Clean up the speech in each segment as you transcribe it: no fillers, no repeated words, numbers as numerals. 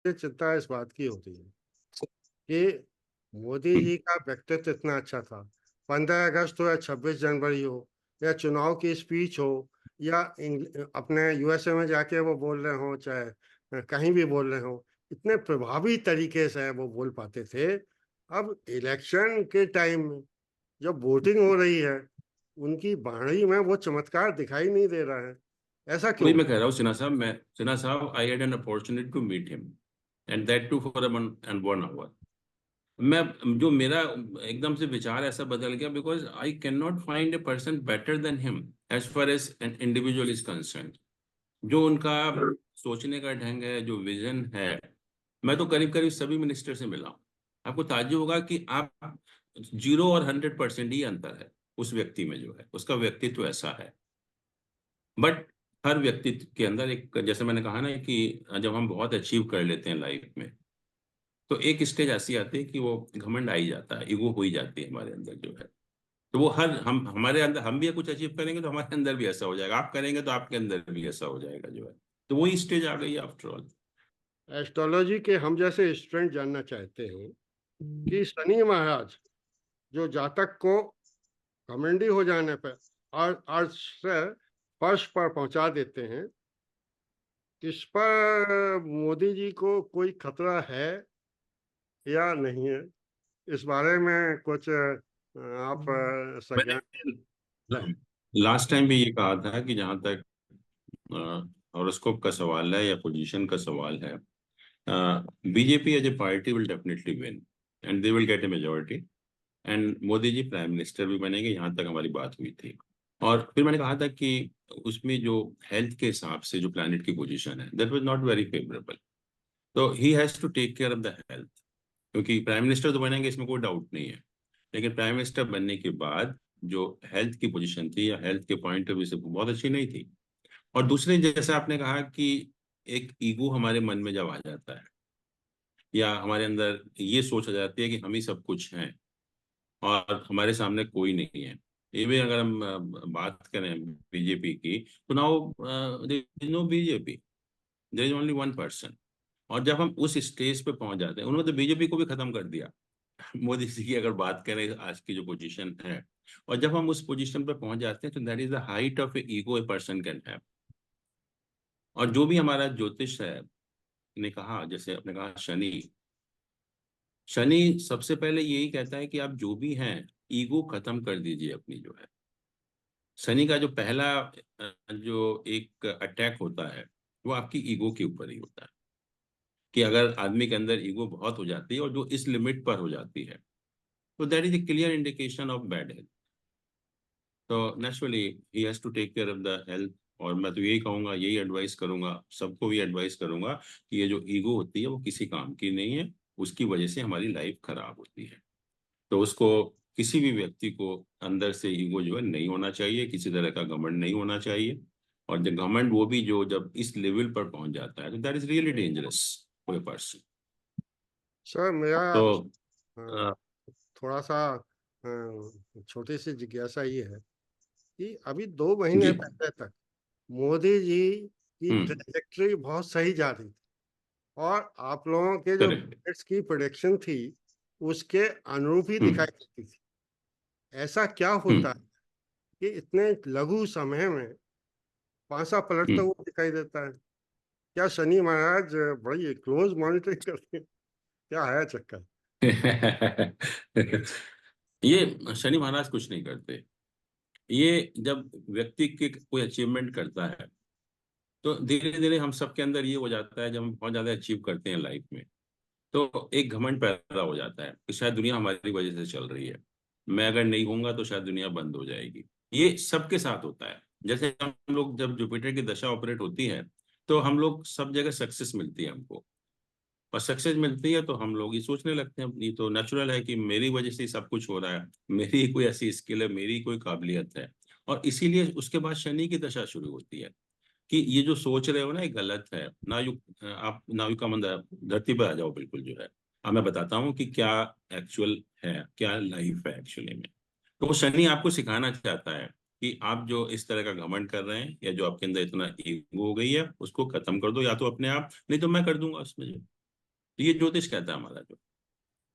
ये चिंता इस बात की होती है कि मोदी जी का व्यक्तित्व इतना अच्छा था। 15 अगस्त हो या 26 जनवरी हो या चुनाव की स्पीच हो या अपने यूएसए में जाके वो बोल रहे हो, चाहे कहीं भी बोल रहे हो, इतने प्रभावी तरीके से वो बोल पाते थे। अब इलेक्शन के टाइम में जब वोटिंग हो रही है, उनकी वाणी में वो चमत्कार दिखाई नहीं दे रहा है। ऐसा वही क्यों? मैं कह रहा हूँ सिन्हा साहब, I had an opportunity to meet him and that too for 1 hour। मैं जो मेरा एकदम से विचार ऐसा बदल गया, because I can not find a person better than him as far as an individual is concern. जो उनका सोचने का ढंग है, जो विजन है। मैं तो करीब करीब सभी मिनिस्टर से मिला हूँ। आपको ताज्जुब होगा कि आप 0 और 100% ही अंतर है उस व्यक्ति में, जो है उसका व्यक्तित्व ऐसा है। बट हर व्यक्ति के अंदर एक, जैसे मैंने कहा ना कि जब हम बहुत अचीव कर लेते हैं लाइफ में, तो एक स्टेज ऐसी आती है कि वो घमंड आ ही जाता है, ईगो हो ही जाती है हमारे अंदर जो है। तो वो हर हम हमारे अंदर, हम भी कुछ अचीव करेंगे तो हमारे अंदर भी ऐसा हो जाएगा, आप करेंगे तो आपके अंदर भी ऐसा हो जाएगा जो है। तो वही स्टेज आ गई आफ्टर ऑल। एस्ट्रोलॉजी के हम जैसे स्टूडेंट जानना चाहते हैं कि शनि महाराज जो जातक को घमंडी हो जाने पर और अर्थ से फर्श पर पहुंचा देते हैं, इस पर मोदी जी को कोई खतरा है या नहीं है? इस बारे में कुछ आप संज्ञान लें। मैंने लास्ट टाइम भी ये कहा था कि जहां तक हॉरोस्कोप का सवाल है या पोजीशन का सवाल है, BJP as a party will definitely win and they will get a majority, and Modi ji prime minister भी बनेंगे। यहाँ तक हमारी बात हुई थी। और फिर मैंने कहा था कि उसमें जो हेल्थ के हिसाब से जो प्लैनेट की पोजीशन है, that was not very favourable. तो he has to take care of the health. क्योंकि प्राइम मिनिस्टर तो बनेंगे, इसमें कोई डाउट नहीं है। लेकिन प्राइम मिनिस्टर बनने के बाद जो हेल्थ की पोजीशन थी या हेल्थ के पॉइंट ऑफ व्यू से बहुत अच्छी नहीं थी। और दूसरे, जैसे आपने कहा कि एक ईगो हमारे मन में जब आ जाता है, या हमारे अंदर ये सोच आ जाती है कि हम ही सब कुछ हैं और हमारे सामने कोई नहीं है। इवन अगर हम बात करें बीजेपी की, तो now there is no BJP, there is only one person. और जब हम उस स्टेज पे पहुंच जाते हैं, उन्होंने तो बीजेपी को भी खत्म कर दिया। मोदी जी की अगर बात करें आज की जो पोजीशन है, और जब हम उस पोजीशन पे पहुंच जाते हैं, तो that is the height of A ego a person can have. और जो भी हमारा ज्योतिष है ने कहा, जैसे आपने कहा शनि, शनि सबसे पहले यही कहता है कि आप जो भी हैं, ईगो खत्म कर दीजिए अपनी जो है। शनि का जो पहला जो एक अटैक होता है, वो आपकी ईगो के ऊपर ही होता है। कि अगर आदमी के अंदर ईगो बहुत हो जाती है और जो इस लिमिट पर हो जाती है, तो that is a clear indication of bad health. तो naturally he has to take care of the health. और मैं तो यही कहूंगा, यही एडवाइस करूंगा, सबको भी एडवाइस करूंगा कि ये जो ईगो होती है वो किसी काम की नहीं है। उसकी वजह से हमारी लाइफ खराब होती है। तो उसको, किसी भी व्यक्ति को अंदर से ईगो जो है नहीं होना चाहिए, किसी तरह का घमंड नहीं होना चाहिए। और जब घमंड, वो भी जो जब इस लेवल पर पहुंच जाता है, तो that is really dangerous for a person. Sir मेरा तो अ, थोड़ा सा छोटी सी जिज्ञासा ये है कि अभी 2 महीने जी। पहले तक मोदी जी की हम्म। ट्रैजेक्टरी बहुत सही जा रही थी, और आप लोगों के जो करेक्ट। बजट्स की प्रोडिक्शन थी उसके अनुरूप ही दिखाई हम्म। देती थी। ऐसा क्या होता हम्म। है कि इतने लघु समय में पासा पलटता हम्म। हुआ दिखाई देता है? क्या शनि महाराज बड़ी क्लोज मॉनिटरिंग करते हैं? क्या है चक्कर? ये शनि महाराज कुछ नहीं करते। ये जब व्यक्ति की कोई अचीवमेंट करता है, तो धीरे धीरे हम सबके अंदर ये हो जाता है, जब हम बहुत ज्यादा अचीव करते हैं लाइफ में, तो एक घमंड पैदा हो जाता है कि शायद दुनिया हमारी वजह से चल रही है। मैं अगर नहीं होऊंगा तो शायद दुनिया बंद हो जाएगी। ये सबके साथ होता है। जैसे हम लोग, जब जुपिटर की दशा ऑपरेट होती है, तो हम लोग सब जगह सक्सेस मिलती है हमको। और सक्सेस मिलती है तो हम लोग ये सोचने लगते हैं, ये तो नेचुरल है कि मेरी वजह से ही सब कुछ हो रहा है, मेरी ही कोई ऐसी स्किल है, मेरी कोई काबिलियत है। और इसीलिए उसके बाद शनि की दशा शुरू होती है कि ये जो सोच रहे हो ना, ये गलत है। आप नायु का मंद धरती पर आ जाओ बिल्कुल जो है। अब मैं बताता हूँ कि क्या एक्चुअल है, क्या लाइफ है एक्चुअली में। तो वो शनि आपको सिखाना चाहता है कि आप जो इस तरह का घमंड कर रहे हैं, या जो आपके अंदर इतना ईगो हो गई है, उसको खत्म कर दो, या तो अपने आप, नहीं तो मैं कर दूंगा उसमें जो। तो ये ज्योतिष कहता है हमारा जो,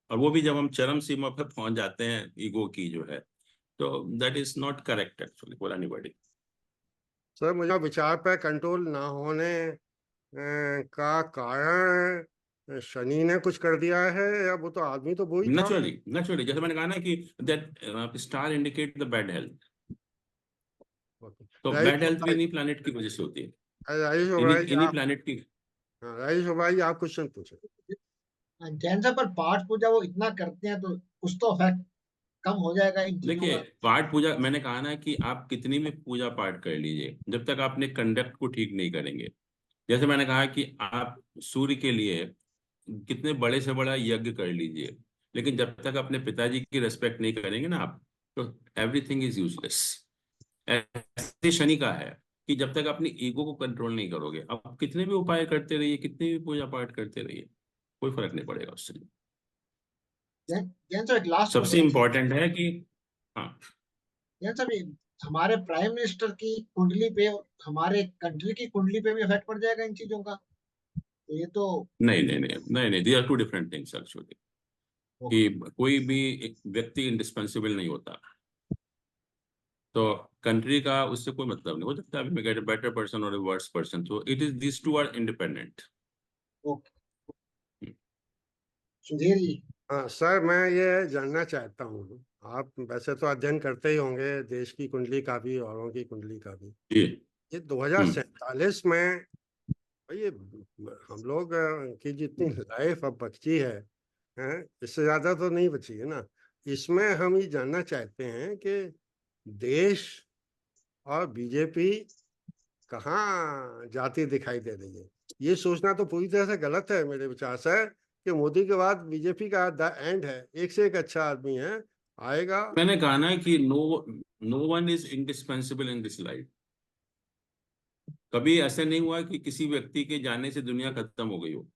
और वो भी जब हम चरम सीमा पर पहुंच जाते हैं ईगो की जो है, तो that is not correct actually for anybody. Sir मुझे विचार पर कंट्रोल ना होने का कारण शनि ने कुछ कर दिया है, या वो तो आदमी तो वो ही था। नेचुरली जैसे मैंने कहा ना कि that star indicate the bad health, तो बैड हेल्थ भी इन्हीं प्लैनेट की वजह से होती है, राजेश इन्हीं भाई इन्हीं आप, प्लैनेट की। हाँ, राजेश भाई आप क्वेश्चन पूछे। जैन साहब, पर पाठ पूजा वो इतना करते हैं तो कुछ तो इफेक्ट कम हो जाएगा इन चीजों देखिए का। पाठ पूजा, मैंने कहा ना कि आप कितनी भी पूजा पाठ कर लीजिए, जब तक आपने कंडक्ट को ठीक नहीं करेंगे। जैसे मैंने कहा कि आप सूर्य के लिए कितने बड़े से बड़ा यज्ञ कर लीजिए, लेकिन जब तक अपने पिताजी की रेस्पेक्ट नहीं करेंगे ना आप, तो एवरीथिंग इज यूजलेस। ऐसे शनि का है कि जब तक अपनी ईगो को कंट्रोल नहीं करोगे, आप कितने भी उपाय करते रहिए, कितनी भी पूजा पाठ करते रहिए, कोई फर्क नहीं पड़ेगा उससे। जैन साहब, एक लास्ट सबसे क्वेश्चन। इम्पोर्टेंट है कि, हाँ, जैन साहब, ये हमारे प्राइम मिनिस्टर की कुंडली पे और हमारे कंट्री की कुंडली पे भी इफेक्ट पड़ जाएगा इन चीजों का, तो ये तो। नहीं, they are two different things actually. कि कोई भी एक व्यक्ति इंडिस्पेंसिबल नहीं होता, तो कंट्री का उससे कोई मतलब नहीं हो सकता। अभी गेट अ बेटर पर्सन और अ वर्स पर्सन, तो it is this two are independent. Sudhir ji. हाँ सर, मैं ये जानना चाहता हूँ, आप वैसे तो अध्ययन करते ही होंगे देश की कुंडली का भी, औरों की कुंडली का भी। जी। ये 2047 में ये हम लोग की जितनी लाइफ अब बची है, इससे ज्यादा तो नहीं बची है ना। इसमें हम ये जानना चाहते हैं कि देश और बीजेपी कहाँ जाती दिखाई दे रही है। ये सोचना तो पूरी तरह से गलत है मेरे विचार से कि मोदी के बाद बीजेपी का द एंड है, एक से एक अच्छा आदमी है आएगा। मैंने कहा ना कि no one is indispensable in this life. कभी ऐसा नहीं हुआ कि किसी व्यक्ति के जाने से दुनिया खत्म हो गई हो।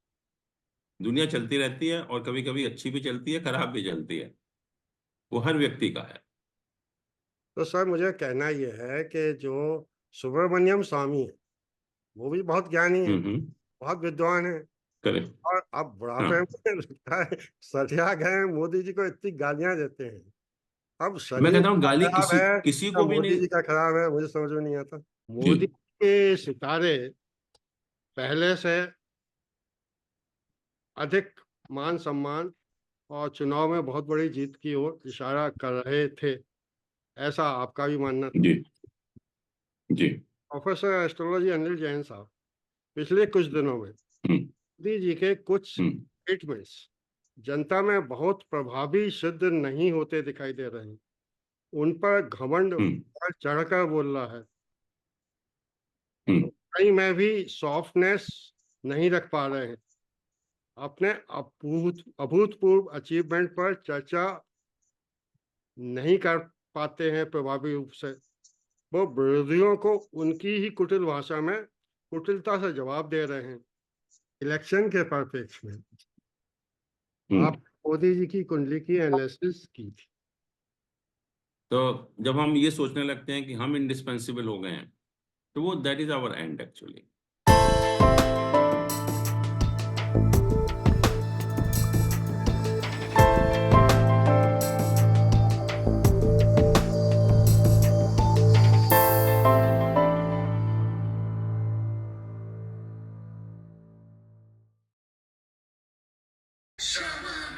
दुनिया चलती रहती है, और कभी कभी अच्छी भी चलती है, खराब भी चलती है, वो हर व्यक्ति का है। तो सर मुझे कहना यह है कि जो सुब्रमण्यम स्वामी है वो भी बहुत ज्ञानी है, बहुत विद्वान है, करेक्ट। और अब बुढ़ापे हाँ, में लगता है सठिया गए, मोदी जी को इतनी गालियां देते हैं। अब मैं शनि कहता हूँ गाली खराब किसी है किसी या को भी मोदी नहीं। जी का खराब है, मुझे समझ में नहीं आता। जी। मोदी के सितारे पहले से अधिक मान सम्मान और चुनाव में बहुत बड़ी जीत की ओर इशारा कर रहे थे, ऐसा आपका भी मानना था। जी। जी। प्रोफेसर एस्ट्रोलॉजी अनिल जैन साहब पिछले कुछ दिनों में हम्म। मोदी जी के कुछ स्टेटमेंट्स जनता में बहुत प्रभावी सिद्ध नहीं होते दिखाई दे रहे हैं। उन पर घमंड और चढ़कर बोल रहा है, कहीं में भी सॉफ्टनेस नहीं रख पा रहे हैं। अपने अभूतपूर्व अचीवमेंट पर चर्चा नहीं कर पाते हैं प्रभावी रूप से। वो विरोधियों को उनकी ही कुटिल भाषा में कुटिलता से जवाब दे रहे हैं। इलेक्शन के परिप्रेक्ष्य में आप मोदी जी की कुंडली की एनालिसिस की थी, तो जब हम ये सोचने लगते हैं कि हम इंडिस्पेंसिबल हो गए हैं, तो वो that is our and actually. Shaman.